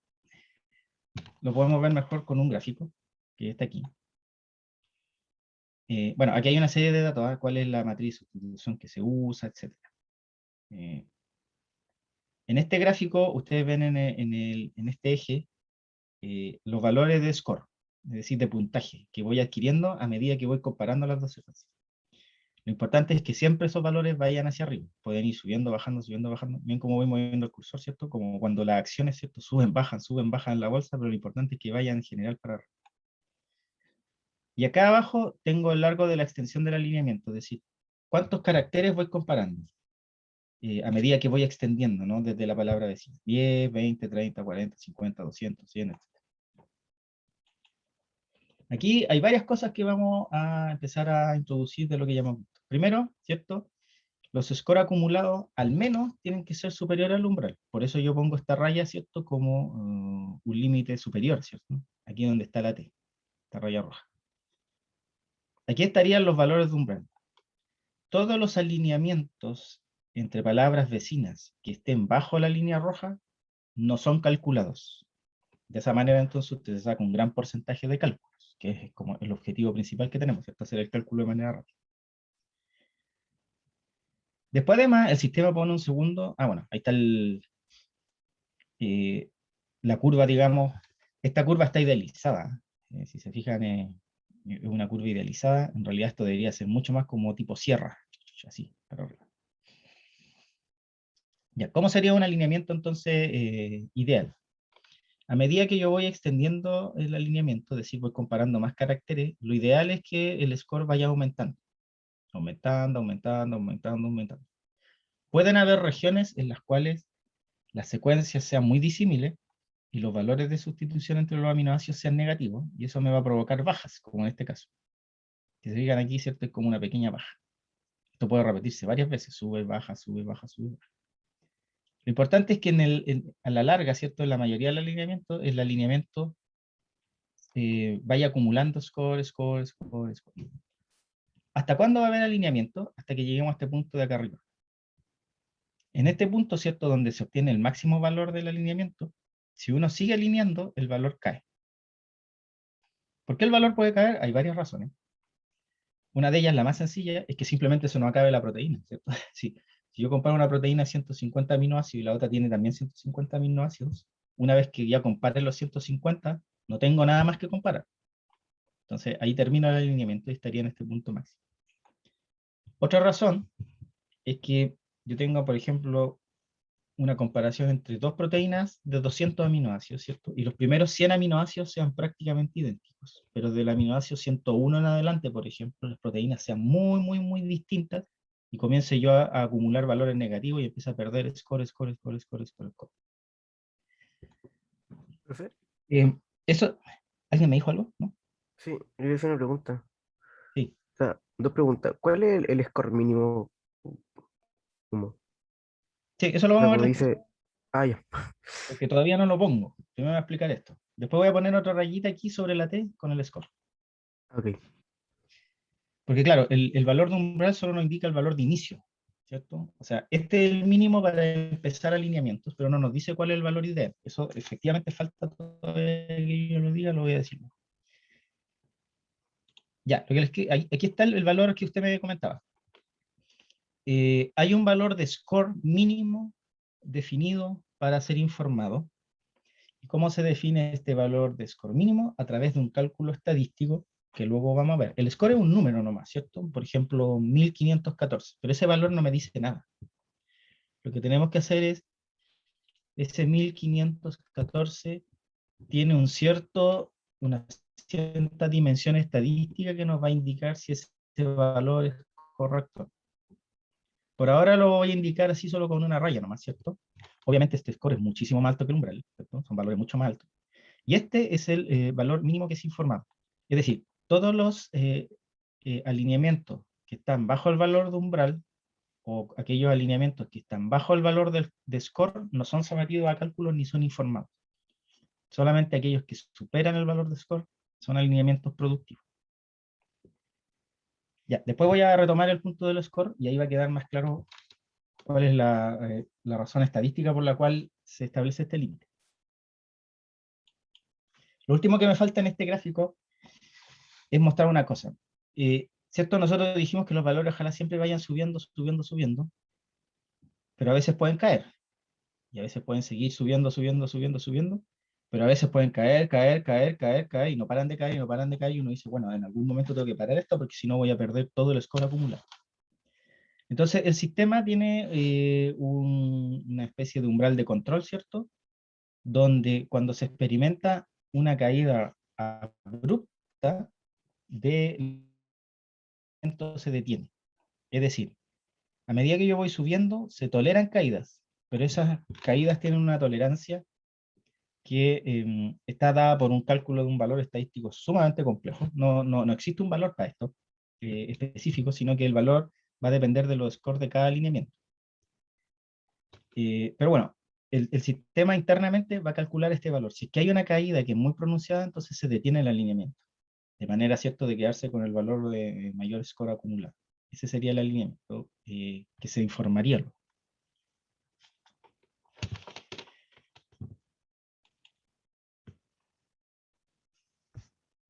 lo podemos ver mejor con un gráfico, que está aquí. Bueno, aquí hay una serie de datos, ¿eh? ¿Cuál es la matriz de sustitución que se usa, etcétera? En este gráfico, ustedes ven en este eje los valores de score, es decir, de puntaje, que voy adquiriendo a medida que voy comparando las dos secuencias. Lo importante es que siempre esos valores vayan hacia arriba. Pueden ir subiendo, bajando, subiendo, bajando. Bien como voy moviendo el cursor, ¿cierto? Como cuando las acciones, ¿cierto? Suben, bajan en la bolsa, pero lo importante es que vayan en general para arriba. Y acá abajo tengo el largo de la extensión del alineamiento, es decir, cuántos caracteres voy comparando a medida que voy extendiendo, ¿no? Desde la palabra vecina. 10, 20, 30, 40, 50, 200, 100, etc. Aquí hay varias cosas que vamos a empezar a introducir de lo que llamamos. Primero, ¿cierto? Los scores acumulados al menos tienen que ser superiores al umbral. Por eso yo pongo esta raya, ¿cierto? Como un límite superior, ¿cierto? Aquí donde está la T, esta raya roja. Aquí estarían los valores de umbral. Todos los alineamientos entre palabras vecinas que estén bajo la línea roja no son calculados. De esa manera entonces usted saca un gran porcentaje de cálculos, que es como el objetivo principal que tenemos, ¿cierto? Hacer el cálculo de manera rápida. Después además el sistema pone un segundo, bueno, ahí está la curva, digamos, esta curva está idealizada. Si se fijan, es una curva idealizada. En realidad esto debería ser mucho más como tipo sierra, así, para arriba. Ya, ¿cómo sería un alineamiento entonces ideal? A medida que yo voy extendiendo el alineamiento, es decir, voy comparando más caracteres, lo ideal es que el score vaya aumentando. Aumentando, aumentando, aumentando, aumentando. Pueden haber regiones en las cuales las secuencias sean muy disímiles y los valores de sustitución entre los aminoácidos sean negativos, y eso me va a provocar bajas, como en este caso. Si se fijan aquí, ¿cierto? Es como una pequeña baja. Esto puede repetirse varias veces, sube, baja, sube, baja, sube, baja. Lo importante es que a la larga, ¿cierto? En la mayoría del alineamiento, el alineamiento vaya acumulando score, score, score, score. ¿Hasta cuándo va a haber alineamiento? Hasta que lleguemos a este punto de acá arriba. En este punto, ¿cierto? Donde se obtiene el máximo valor del alineamiento, si uno sigue alineando, el valor cae. ¿Por qué el valor puede caer? Hay varias razones. Una de ellas, la más sencilla, es que simplemente se nos acabe la proteína, ¿cierto? Si yo comparo una proteína de 150 aminoácidos y la otra tiene también 150 aminoácidos, una vez que ya compare los 150, no tengo nada más que comparar. Entonces ahí termina el alineamiento y estaría en este punto máximo. Otra razón es que yo tengo, por ejemplo, una comparación entre dos proteínas de 200 aminoácidos, ¿cierto? Y los primeros 100 aminoácidos sean prácticamente idénticos, pero del aminoácido 101 en adelante, por ejemplo, las proteínas sean muy, muy, muy distintas y comience yo a acumular valores negativos y empiece a perder score, score, score, score, score, score. ¿Profe? Eso, ¿alguien me dijo algo? ¿No? Sí, yo le hice una pregunta. Sí. O sea, dos preguntas. ¿Cuál es el score mínimo? Como, Sí, eso lo o sea, vamos a ver cuando después, dice, ah, ya, porque todavía no lo pongo. Primero voy a explicar esto. Después voy a poner otra rayita aquí sobre la T con el score. ok. Porque claro, el valor de umbral solo nos indica el valor de inicio, ¿cierto? O sea, este es el mínimo para empezar alineamientos, pero no nos dice cuál es el valor ideal. Eso efectivamente falta todavía que yo lo diga, lo voy a decir. Ya, aquí está el valor que usted me comentaba. Hay un valor de score mínimo definido para ser informado. ¿Y cómo se define este valor de score mínimo? A través de un cálculo estadístico que luego vamos a ver. El score es un número nomás, ¿cierto? Por ejemplo, 1514, pero ese valor no me dice nada. Lo que tenemos que hacer es, ese 1514 tiene una cierta dimensión estadística que nos va a indicar si ese valor es correcto. Por ahora lo voy a indicar así solo con una raya nomás, ¿cierto? Obviamente este score es muchísimo más alto que el umbral, ¿cierto? Son valores mucho más altos. Y este es el valor mínimo que es informado. Es decir, todos los alineamientos que están bajo el valor de umbral, o aquellos alineamientos que están bajo el valor de score, no son sometidos a cálculos ni son informados. Solamente aquellos que superan el valor de score son alineamientos productivos. Ya, después voy a retomar el punto del score y ahí va a quedar más claro cuál es la razón estadística por la cual se establece este límite. Lo último que me falta en este gráfico es mostrar una cosa. ¿Cierto? Nosotros dijimos que los valores ojalá siempre vayan subiendo, subiendo, subiendo, pero a veces pueden caer, y a veces pueden seguir subiendo, subiendo, subiendo, subiendo, pero a veces pueden caer, caer, caer, caer, caer, y no paran de caer, y no paran de caer, y uno dice, bueno, en algún momento tengo que parar esto, porque si no voy a perder todo el score acumulado. Entonces, el sistema tiene una especie de umbral de control, ¿cierto? Donde cuando se experimenta una caída abrupta, se detiene. Es decir, a medida que yo voy subiendo, se toleran caídas, pero esas caídas tienen una tolerancia que está dada por un cálculo de un valor estadístico sumamente complejo. No existe un valor para esto específico, sino que el valor va a depender de los scores de cada alineamiento. Pero bueno, el sistema internamente va a calcular este valor. Si es que hay una caída que es muy pronunciada, entonces se detiene el alineamiento, de manera, ¿cierto?, de quedarse con el valor de mayor score acumulado. Ese sería el alineamiento que se informaría.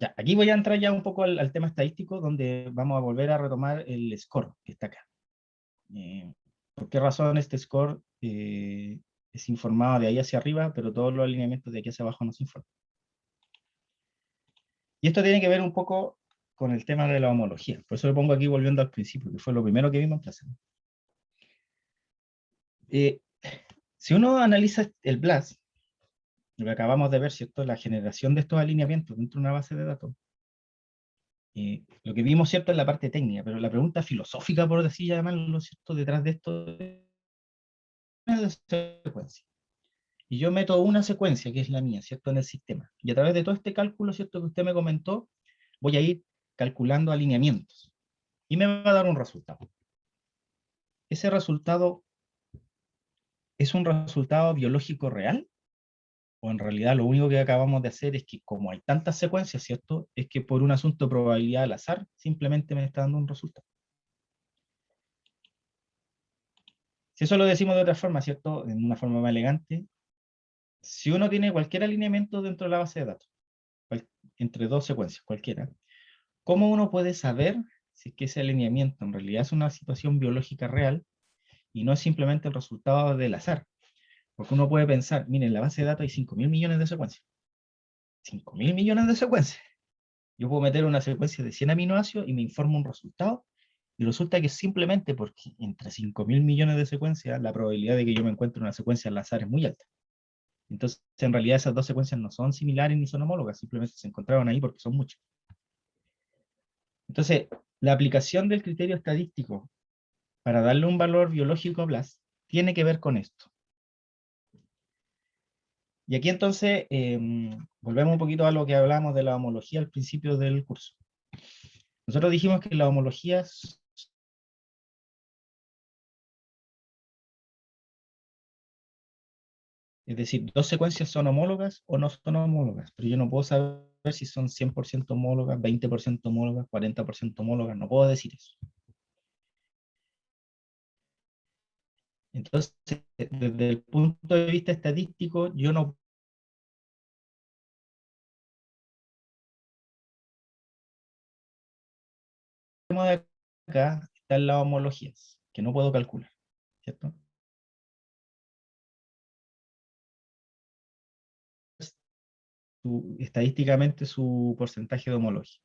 Ya, aquí voy a entrar ya un poco al tema estadístico, donde vamos a volver a retomar el score que está acá. ¿Por qué razón este score es informado de ahí hacia arriba, pero todos los alineamientos de aquí hacia abajo no se informan? Y esto tiene que ver un poco con el tema de la homología. Por eso lo pongo aquí volviendo al principio, que fue lo primero que vimos en clase. Si uno analiza el BLAST, lo que acabamos de ver, ¿cierto? La generación de estos alineamientos dentro de una base de datos. Lo que vimos, ¿cierto?, es la parte técnica, pero la pregunta filosófica, por decir llamarlo, ¿cierto?, detrás de esto es una secuencia. Y yo meto una secuencia, que es la mía, ¿cierto?, en el sistema. Y a través de todo este cálculo, ¿cierto?, que usted me comentó, voy a ir calculando alineamientos. Y me va a dar un resultado. Ese resultado es un resultado biológico real, o en realidad lo único que acabamos de hacer es que como hay tantas secuencias, ¿cierto?, es que por un asunto de probabilidad al azar, simplemente me está dando un resultado. Si eso lo decimos de otra forma, ¿cierto?, en una forma más elegante, si uno tiene cualquier alineamiento dentro de la base de datos, entre dos secuencias, cualquiera, ¿cómo uno puede saber si es que ese alineamiento en realidad es una situación biológica real y no es simplemente el resultado del azar? Porque uno puede pensar, miren, en la base de datos hay 5.000 millones de secuencias. 5.000 millones de secuencias. Yo puedo meter una secuencia de 100 aminoácidos y me informa un resultado, y resulta que simplemente porque entre 5.000 millones de secuencias, la probabilidad de que yo me encuentre una secuencia al azar es muy alta. Entonces, en realidad esas dos secuencias no son similares ni son homólogas, simplemente se encontraron ahí porque son muchas. Entonces, la aplicación del criterio estadístico para darle un valor biológico a BLAST tiene que ver con esto. Y aquí entonces volvemos un poquito a lo que hablamos de la homología al principio del curso. Nosotros dijimos que la homología es decir, dos secuencias son homólogas o no son homólogas, pero yo no puedo saber si son 100% homólogas, 20% homólogas, 40% homólogas, no puedo decir eso. Entonces, desde el punto de vista estadístico, yo no de acá están las homologías, que no puedo calcular, ¿cierto? Estadísticamente su porcentaje de homología.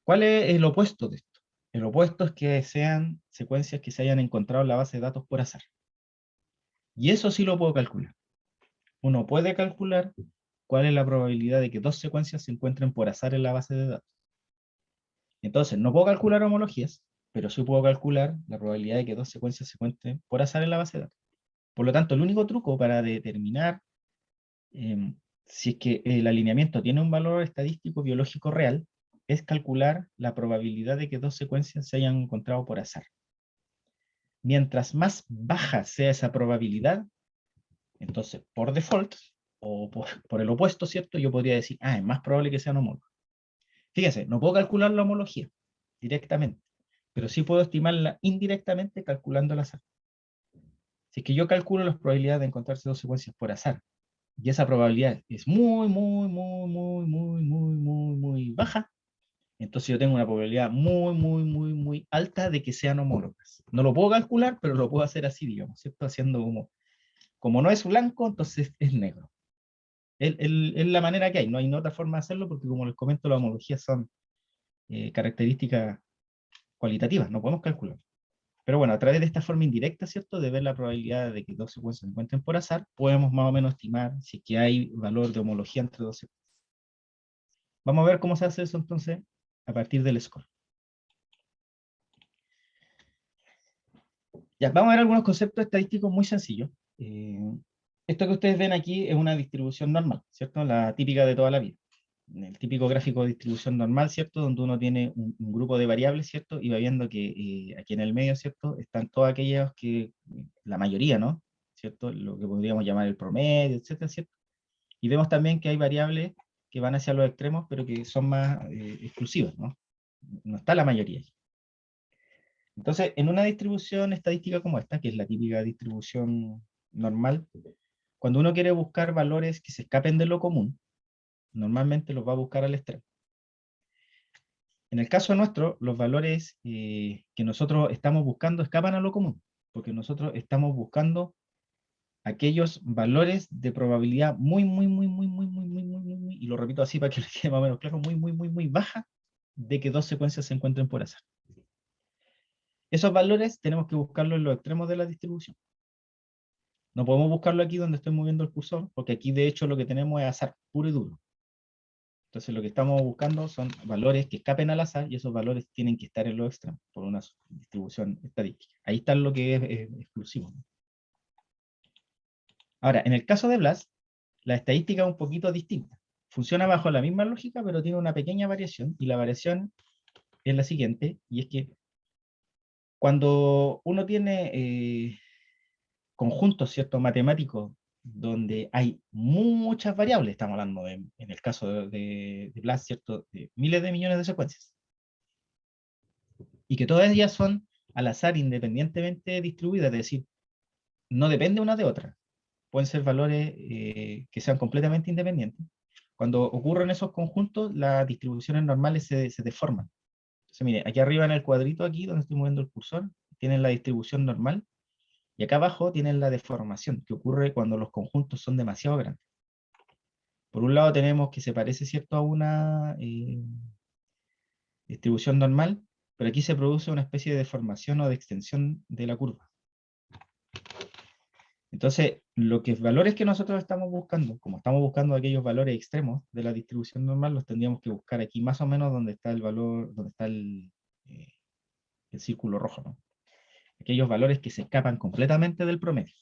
¿Cuál es el opuesto de esto? El opuesto es que sean secuencias que se hayan encontrado en la base de datos por azar. Y eso sí lo puedo calcular. Uno puede calcular cuál es la probabilidad de que dos secuencias se encuentren por azar en la base de datos. Entonces, no puedo calcular homologías, pero sí puedo calcular la probabilidad de que dos secuencias se encuentren por azar en la base de datos. Por lo tanto, el único truco para determinar si es que el alineamiento tiene un valor estadístico biológico real es calcular la probabilidad de que dos secuencias se hayan encontrado por azar. Mientras más baja sea esa probabilidad, entonces por default, o por el opuesto, ¿cierto? Yo podría decir, es más probable que sean homólogos. Fíjense, no puedo calcular la homología directamente, pero sí puedo estimarla indirectamente calculando el azar. Si es que yo calculo las probabilidades de encontrarse dos secuencias por azar, y esa probabilidad es muy, muy, muy, muy, muy, muy, muy, muy baja, entonces yo tengo una probabilidad muy, muy, muy, muy alta de que sean homólogas. No lo puedo calcular, pero lo puedo hacer así, digamos, ¿cierto? Haciendo como no es blanco, entonces es negro. Es la manera que hay, no hay otra forma de hacerlo, porque como les comento, las homologías son características cualitativas, no podemos calcular. Pero bueno, a través de esta forma indirecta, ¿cierto?, de ver la probabilidad de que dos secuencias se encuentren por azar, podemos más o menos estimar si es que hay valor de homología entre dos secuencias. Vamos a ver cómo se hace eso entonces a partir del score. Ya, vamos a ver algunos conceptos estadísticos muy sencillos. Esto que ustedes ven aquí es una distribución normal, ¿cierto? La típica de toda la vida. El típico gráfico de distribución normal, ¿cierto? Donde uno tiene un grupo de variables, ¿cierto? Y va viendo que aquí en el medio, ¿cierto? Están todas aquellas que, la mayoría, ¿no? ¿Cierto? Lo que podríamos llamar el promedio, etcétera, ¿cierto? Y vemos también que hay variables que van hacia los extremos, pero que son más exclusivas, ¿no? No está la mayoría ahí. Entonces, en una distribución estadística como esta, que es la típica distribución normal, cuando uno quiere buscar valores que se escapen de lo común, normalmente los va a buscar al extremo. En el caso nuestro, los valores que nosotros estamos buscando escapan a lo común, porque nosotros estamos buscando aquellos valores de probabilidad muy, muy, muy, muy, muy, muy, muy, muy, muy, muy, y lo repito así para que les quede más o menos claro, muy, muy, muy, muy baja, de que dos secuencias se encuentren por azar. Esos valores tenemos que buscarlos en los extremos de la distribución. No podemos buscarlo aquí donde estoy moviendo el cursor, porque aquí de hecho lo que tenemos es azar puro y duro. Entonces lo que estamos buscando son valores que escapen al azar, y esos valores tienen que estar en los extremos, por una distribución estadística. Ahí está lo que es exclusivo. Ahora, en el caso de BLAS, la estadística es un poquito distinta. Funciona bajo la misma lógica, pero tiene una pequeña variación, y la variación es la siguiente, y es que cuando uno tiene conjuntos, ¿cierto?, matemáticos, donde hay muchas variables, estamos hablando en el caso de BLAS, ¿cierto?, de miles de millones de secuencias, y que todas ellas son al azar independientemente distribuidas, es decir, no depende una de otra, pueden ser valores que sean completamente independientes. Cuando ocurren esos conjuntos, las distribuciones normales se deforman. Entonces, mire, aquí arriba en el cuadrito, aquí donde estoy moviendo el cursor, tienen la distribución normal, y acá abajo tienen la deformación, que ocurre cuando los conjuntos son demasiado grandes. Por un lado tenemos que se parece, ¿cierto?, a una distribución normal, pero aquí se produce una especie de deformación o de extensión de la curva. Entonces, los valores que nosotros estamos buscando, como estamos buscando aquellos valores extremos de la distribución normal, los tendríamos que buscar aquí más o menos donde está el valor, donde está el círculo rojo, ¿no? Aquellos valores que se escapan completamente del promedio.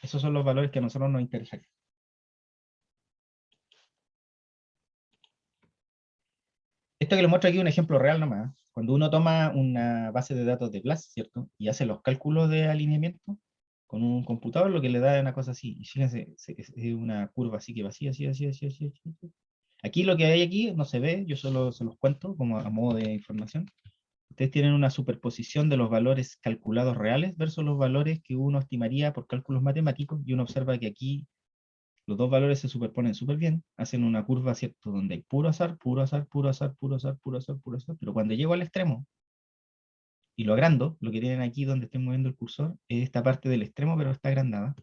Esos son los valores que a nosotros nos interesan. Esto que les muestro aquí es un ejemplo real nomás. Cuando uno toma una base de datos de BLAS, ¿cierto?, y hace los cálculos de alineamiento con un computador, lo que le da es una cosa así. Y fíjense, es una curva así que va así, así, así, así, así, así. Aquí lo que hay aquí no se ve, yo solo se los cuento como a modo de información. Ustedes tienen una superposición de los valores calculados reales versus los valores que uno estimaría por cálculos matemáticos, y uno observa que aquí los dos valores se superponen súper bien, hacen una curva, ¿cierto?, donde hay puro azar, puro azar, puro azar, puro azar, puro azar, puro azar, pero cuando llego al extremo y lo agrando, lo que tienen aquí donde estoy moviendo el cursor, es esta parte del extremo, pero está agrandada.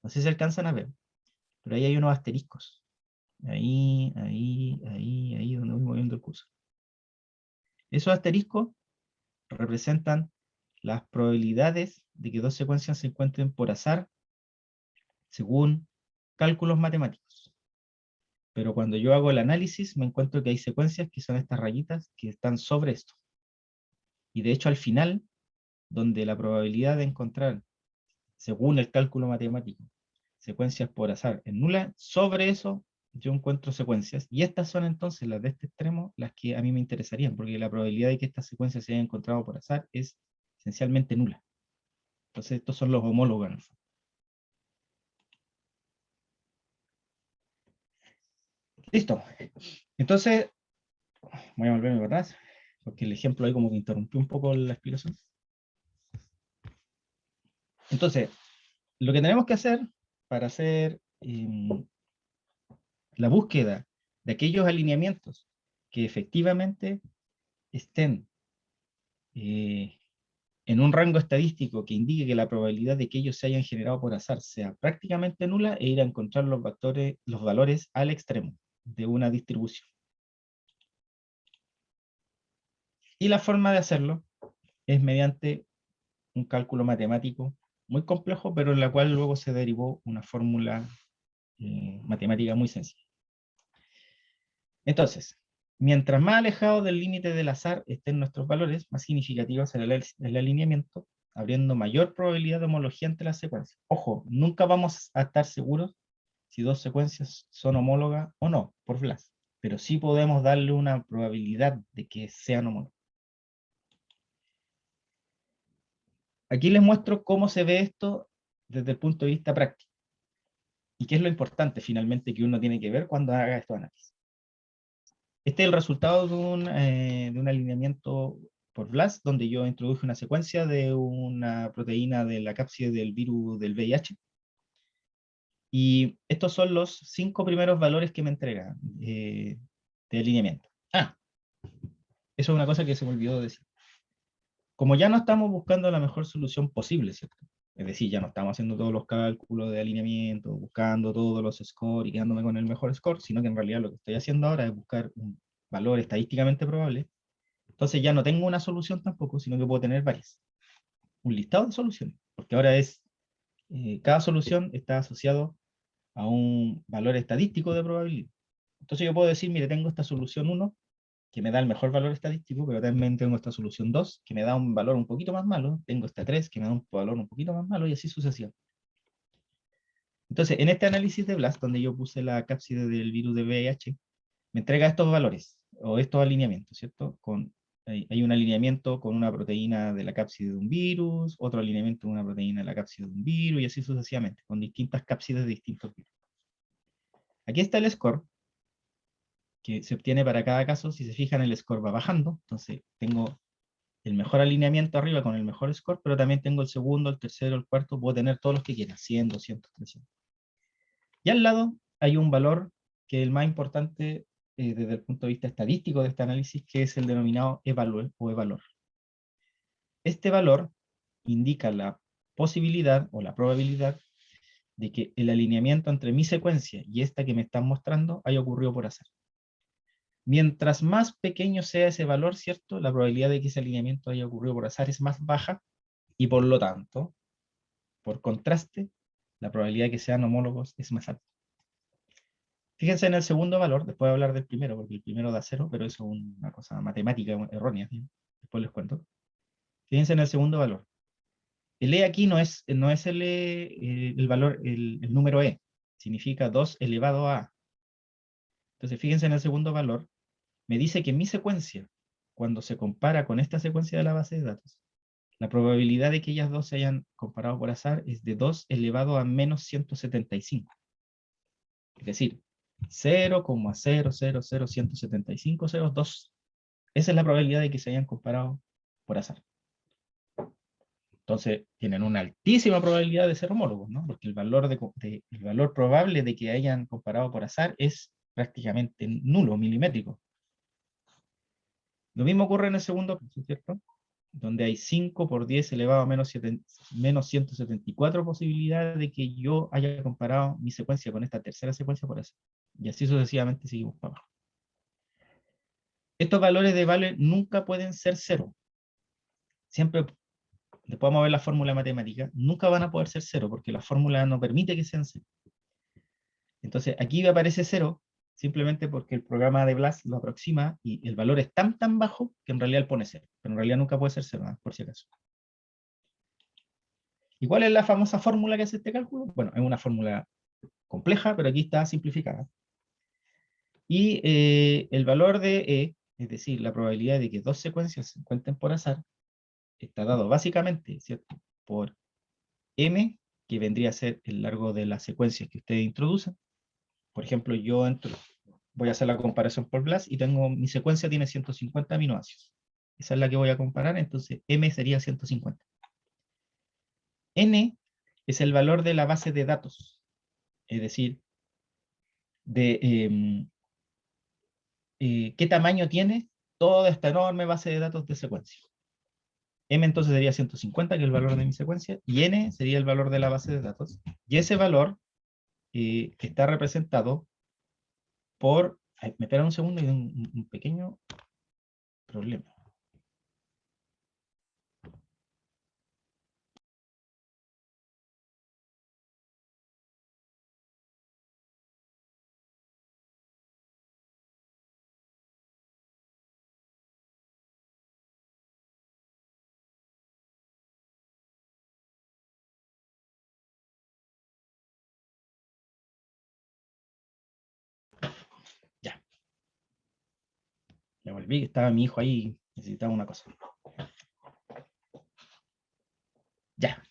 No sé si alcanzan a ver, pero ahí hay unos asteriscos. Ahí, ahí, ahí, ahí, donde voy moviendo el cursor. Esos asteriscos representan las probabilidades de que dos secuencias se encuentren por azar según cálculos matemáticos. Pero cuando yo hago el análisis, me encuentro que hay secuencias que son estas rayitas que están sobre esto. Y de hecho, al final, donde la probabilidad de encontrar, según el cálculo matemático, secuencias por azar es nula, sobre eso yo encuentro secuencias. Y estas son entonces las de este extremo, las que a mí me interesarían, porque la probabilidad de que estas secuencias se hayan encontrado por azar es esencialmente nula. Entonces, estos son los homólogos, ¿no? Listo. Entonces, voy a volverme para atrás, porque el ejemplo ahí como que interrumpió un poco la explicación. Entonces, lo que tenemos que hacer para hacer la búsqueda de aquellos alineamientos que efectivamente estén en un rango estadístico que indique que la probabilidad de que ellos se hayan generado por azar sea prácticamente nula, e ir a encontrar los valores al extremo de una distribución. Y la forma de hacerlo es mediante un cálculo matemático muy complejo, pero en la cual luego se derivó una fórmula matemática muy sencilla. Entonces, mientras más alejado del límite del azar estén nuestros valores, más significativo será el alineamiento, abriendo mayor probabilidad de homología entre las secuencias. Ojo, nunca vamos a estar seguros si dos secuencias son homólogas o no, por BLAS, pero sí podemos darle una probabilidad de que sean homólogas. Aquí les muestro cómo se ve esto desde el punto de vista práctico, y qué es lo importante finalmente que uno tiene que ver cuando haga estos análisis. Este es el resultado de un alineamiento por BLAST, donde yo introduje una secuencia de una proteína de la cápside del virus del VIH. Y estos son los 5 primeros valores que me entrega de alineamiento. Eso es una cosa que se me olvidó decir. Como ya no estamos buscando la mejor solución posible, ¿cierto? Es decir, ya no estamos haciendo todos los cálculos de alineamiento, buscando todos los scores y quedándome con el mejor score, sino que en realidad lo que estoy haciendo ahora es buscar un valor estadísticamente probable. Entonces ya no tengo una solución tampoco, sino que puedo tener varias. Un listado de soluciones, porque ahora es cada solución está asociado a un valor estadístico de probabilidad. Entonces yo puedo decir, mire, tengo esta solución 1, que me da el mejor valor estadístico, pero también tengo esta solución 2, que me da un valor un poquito más malo, tengo esta 3, que me da un valor un poquito más malo, y así sucesivamente. Entonces, en este análisis de BLAST, donde yo puse la cápside del virus de VIH, me entrega estos valores, o estos alineamientos, ¿cierto? Hay un alineamiento con una proteína de la cápside de un virus, otro alineamiento con una proteína de la cápside de un virus, y así sucesivamente, con distintas cápsides de distintos virus. Aquí está el score, que se obtiene para cada caso. Si se fijan, el score va bajando, entonces tengo el mejor alineamiento arriba con el mejor score, pero también tengo el segundo, el tercero, el cuarto, puedo tener todos los que quiera, 100, 200, 300. Y al lado hay un valor que es el más importante desde el punto de vista estadístico de este análisis, que es el denominado e-value o e-valor. Este valor indica la posibilidad o la probabilidad de que el alineamiento entre mi secuencia y esta que me están mostrando haya ocurrido por azar. Mientras más pequeño sea ese valor, ¿cierto? La probabilidad de que ese alineamiento haya ocurrido por azar es más baja, y por lo tanto, por contraste, la probabilidad de que sean homólogos es más alta. Fíjense en el segundo valor, después de hablar del primero, porque el primero da 0, pero eso es una cosa matemática errónea, ¿sí? Después les cuento. Fíjense en el segundo valor. El E aquí no es el valor, el número E, significa 2 elevado a. Entonces fíjense en el segundo valor, me dice que mi secuencia, cuando se compara con esta secuencia de la base de datos, la probabilidad de que ellas dos se hayan comparado por azar es de 2 elevado a menos 175. Es decir, 0,000017502. Esa es la probabilidad de que se hayan comparado por azar. Entonces, tienen una altísima probabilidad de ser homólogos, ¿no? Porque el valor probable de que hayan comparado por azar es prácticamente nulo, milimétrico. Lo mismo ocurre en el segundo caso, ¿cierto? Donde hay 5 por 10 elevado a menos 174 posibilidades de que yo haya comparado mi secuencia con esta tercera secuencia por azar. Y así sucesivamente seguimos para abajo. Estos valores de valor nunca pueden ser cero. Siempre, después vamos a ver la fórmula matemática, nunca van a poder ser cero, porque la fórmula no permite que sean cero. Entonces, aquí aparece cero, simplemente porque el programa de BLAST lo aproxima, y el valor es tan bajo, que en realidad él pone cero. Pero en realidad nunca puede ser cero, ¿no? Por si acaso. ¿Y cuál es la famosa fórmula que hace este cálculo? Bueno, es una fórmula compleja, pero aquí está simplificada. Y el valor de E, es decir, la probabilidad de que dos secuencias se encuentren por azar, está dado básicamente, ¿cierto?, por M, que vendría a ser el largo de las secuencias que ustedes introducen. Por ejemplo, voy a hacer la comparación por BLAST y mi secuencia tiene 150 aminoácidos. Esa es la que voy a comparar, entonces M sería 150. N es el valor de la base de datos, es decir, de qué tamaño tiene toda esta enorme base de datos de secuencia. M entonces sería 150, que es el valor de mi secuencia, y N sería el valor de la base de datos. Y ese valor está representado por... me espera un segundo, y un pequeño problema. Ya. Ya volví, que estaba mi hijo ahí, necesitaba una cosa. Ya.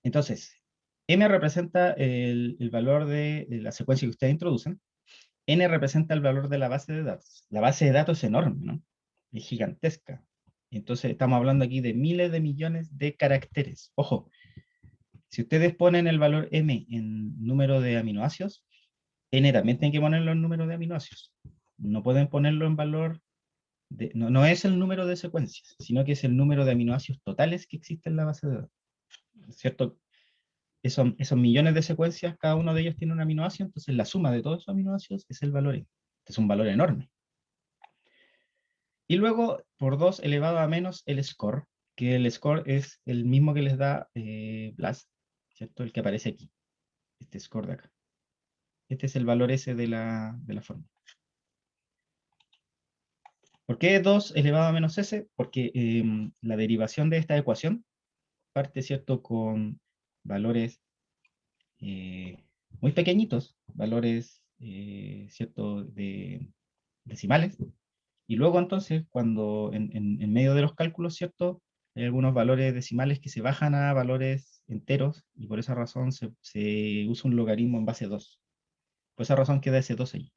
Entonces, M representa el valor de la secuencia que ustedes introducen. N representa el valor de la base de datos. La base de datos es enorme, ¿no? Es gigantesca. Entonces, estamos hablando aquí de miles de millones de caracteres. Ojo, si ustedes ponen el valor M en número de aminoácidos, N también tienen que ponerlo en número de aminoácidos. No pueden ponerlo en valor no es el número de secuencias, sino que es el número de aminoácidos totales que existe en la base de datos. ¿Cierto? Esos millones de secuencias, cada uno de ellos tiene un aminoácido, entonces la suma de todos esos aminoácidos es el valor N. Es un valor enorme. Y luego, por 2 elevado a menos el score, que el score es el mismo que les da BLAST, ¿cierto? El que aparece aquí, este score de acá. Este es el valor S de la fórmula. ¿Por qué 2 elevado a menos S? Porque la derivación de esta ecuación parte, ¿cierto?, con valores muy pequeñitos, valores, ¿cierto?, de decimales. Y luego entonces, cuando en medio de los cálculos, ¿cierto?, hay algunos valores decimales que se bajan a valores enteros y por esa razón se usa un logaritmo en base 2. Por esa razón queda ese 2 ahí.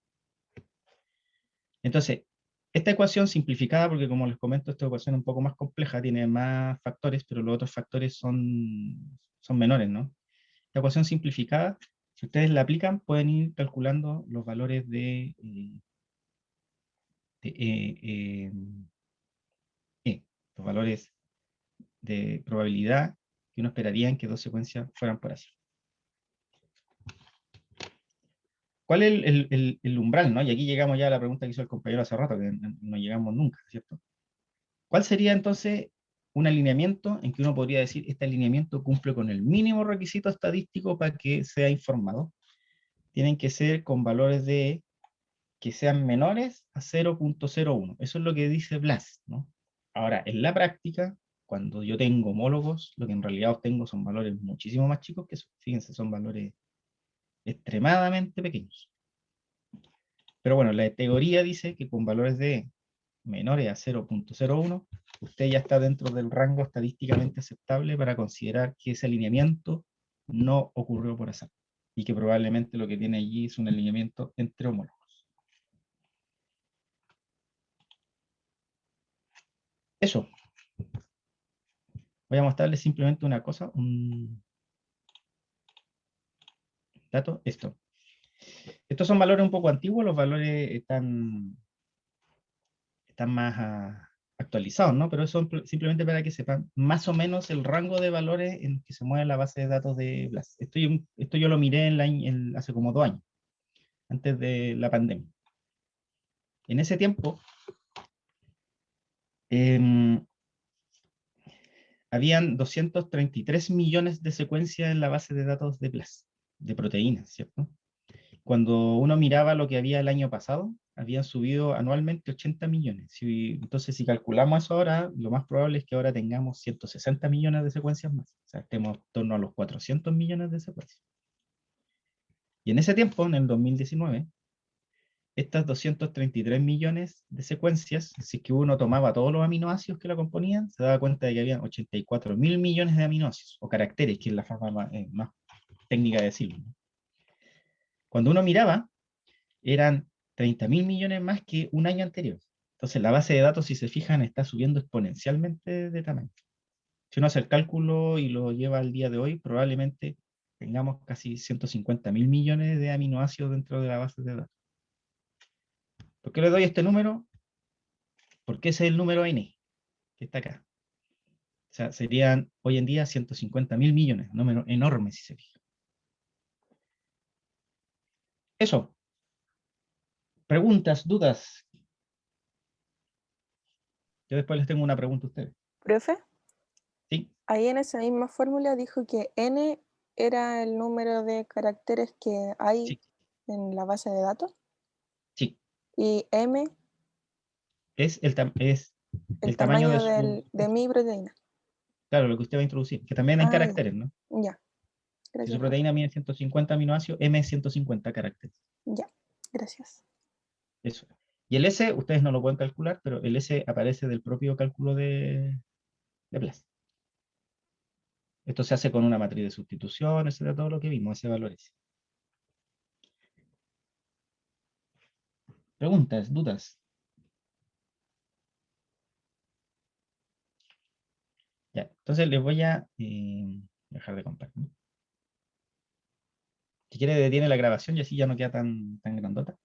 Entonces, esta ecuación simplificada, porque como les comento, esta ecuación es un poco más compleja, tiene más factores, pero los otros factores son menores, ¿no? Esta ecuación simplificada, si ustedes la aplican, pueden ir calculando los valores de, los valores de probabilidad que uno esperaría en que dos secuencias fueran por así. ¿Cuál es el umbral, no? Y aquí llegamos ya a la pregunta que hizo el compañero hace rato, que no llegamos nunca, ¿cierto? ¿Cuál sería entonces un alineamiento en que uno podría decir este alineamiento cumple con el mínimo requisito estadístico para que sea informado? Tienen que ser con valores de que sean menores a 0.01. Eso es lo que dice BLAS, ¿no? Ahora, en la práctica, cuando yo tengo homólogos, lo que en realidad obtengo son valores muchísimo más chicos que eso. Fíjense, son valores extremadamente pequeños. Pero bueno, la teoría dice que con valores de menores a 0.01, usted ya está dentro del rango estadísticamente aceptable para considerar que ese alineamiento no ocurrió por azar y que probablemente lo que tiene allí es un alineamiento entre homólogos. Eso. Voy a mostrarles simplemente una cosa, un dato, esto. Estos son valores un poco antiguos, los valores están más actualizados, ¿no? Pero son simplemente para que sepan más o menos el rango de valores en que se mueve la base de datos de BLAS. Esto yo lo miré hace como 2 años, antes de la pandemia. En ese tiempo, habían 233 millones de secuencias en la base de datos de BLAS, de proteínas, ¿cierto? Cuando uno miraba lo que había el año pasado, habían subido anualmente 80 millones. Entonces, si calculamos eso ahora, lo más probable es que ahora tengamos 160 millones de secuencias más. O sea, estemos en torno a los 400 millones de secuencias. Y en ese tiempo, en el 2019, estas 233 millones de secuencias, si es que uno tomaba todos los aminoácidos que la componían, se daba cuenta de que había 84 mil millones de aminoácidos, o caracteres, que es la forma más técnica de decirlo, ¿no? Cuando uno miraba, eran 30 mil millones más que un año anterior. Entonces la base de datos, si se fijan, está subiendo exponencialmente de tamaño. Si uno hace el cálculo y lo lleva al día de hoy, probablemente tengamos casi 150 mil millones de aminoácidos dentro de la base de datos. ¿Por qué le doy este número? Porque ese es el número N, que está acá. O sea, serían hoy en día 150 mil millones, un número enorme si se fijan. Eso. Preguntas, dudas. Yo después les tengo una pregunta a ustedes. Profe, Sí, ahí en esa misma fórmula dijo que n era el número de caracteres que hay sí, en la base de datos sí. y m Es el el tamaño de tamaño su... de mi proteína. Claro, lo que usted va a introducir, que también hay Ah, ya, caracteres, ¿no? ya, Si su gracias, profe. proteína mide 150 aminoácidos, M es 150 caracteres. Ya, gracias. Eso. Y el S, ustedes no lo pueden calcular, pero el S aparece del propio cálculo de BLAS. Esto se hace con una matriz de sustitución, etcétera, todo lo que vimos, ese valor S. Preguntas, dudas. Ya, entonces les voy a dejar de compartir. Si quiere, detiene la grabación y así ya no queda tan grandota.